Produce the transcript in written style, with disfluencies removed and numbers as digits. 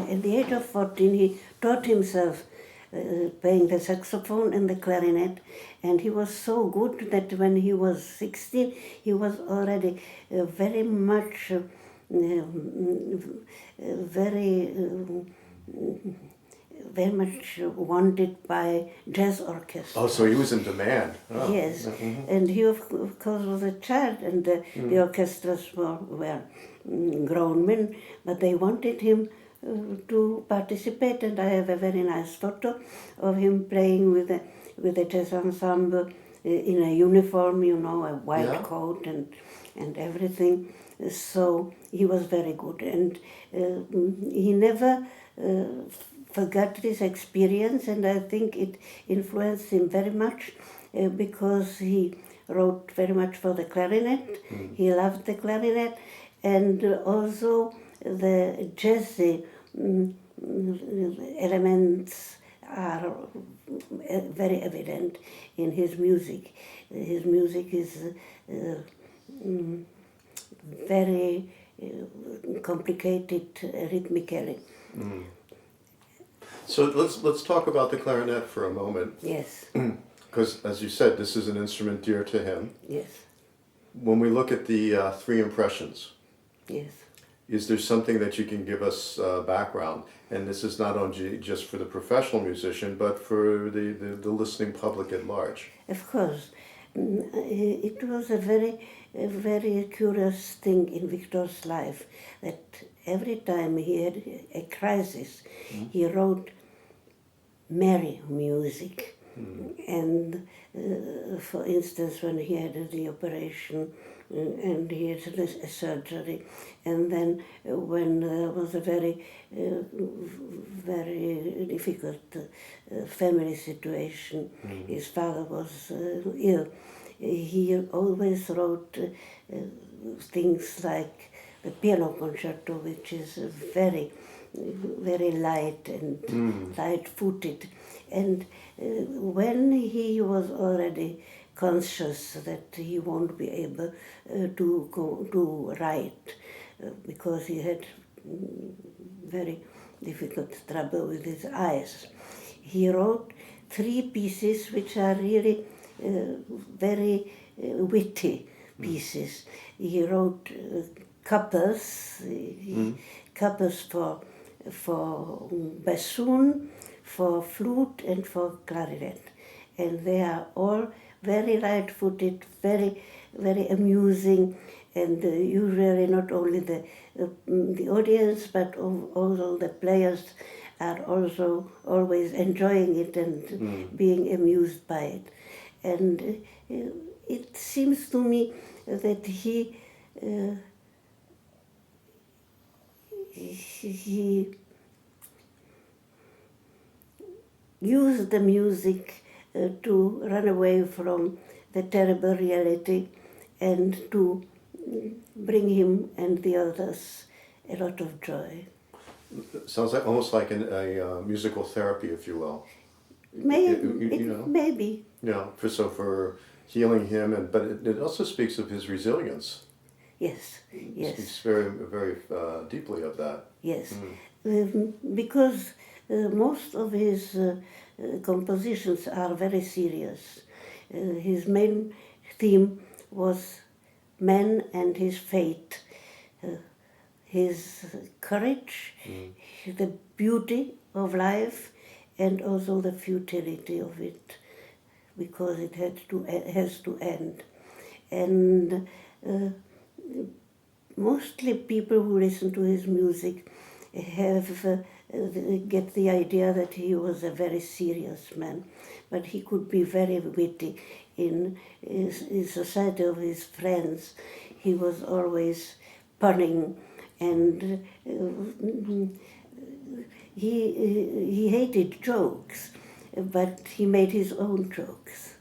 at the age of 14, he taught himself playing the saxophone and the clarinet, and he was so good that when he was 16, he was already very much, very much wanted by jazz orchestras. Oh, so he was in demand. Oh. Yes, and he of course was a child, and the orchestras were grown men, but they wanted him to participate, and I have a very nice photo of him playing with the jazz ensemble in a uniform, you know, a white coat and everything. So he was very good, and he never forgot this experience, and I think it influenced him very much because he wrote very much for the clarinet. He loved the clarinet, and also the jazzy elements are very evident in his music. His music is very complicated rhythmically. So let's talk about the clarinet for a moment. Yes. Because, as you said, this is an instrument dear to him. Yes. When we look at the three impressions, Yes. is there something that you can give us background? And this is not only just for the professional musician, but for the listening public at large. Of course. It was a very curious thing in Viktor's life that every time he had a crisis, he wrote merry music. And for instance, when he had the operation and he had a surgery, and then when there was a very difficult family situation, his father was ill, he always wrote things like the piano concerto, which is very light and light-footed. And when he was already conscious that he won't be able to write because he had very difficult trouble with his eyes, he wrote 3 pieces which are really very witty pieces. He wrote couples, couples for bassoon, for flute and for clarinet, and they are all very light-footed, very amusing, and usually not only the audience but also the players are also always enjoying it and being amused by it. And it seems to me that he used the music to run away from the terrible reality and to bring him and the others a lot of joy. Sounds like almost like a musical therapy, if you will. Maybe. Yeah, for healing him, but it also speaks of his resilience. Yes. It speaks very deeply of that. Yes, because most of his compositions are very serious. His main theme was man and his fate, his courage, the beauty of life, and also the futility of it, because it has to end. And mostly people who listen to his music get the idea that he was a very serious man, but he could be very witty. In his society of his friends, he was always punning, and he hated jokes, but he made his own jokes.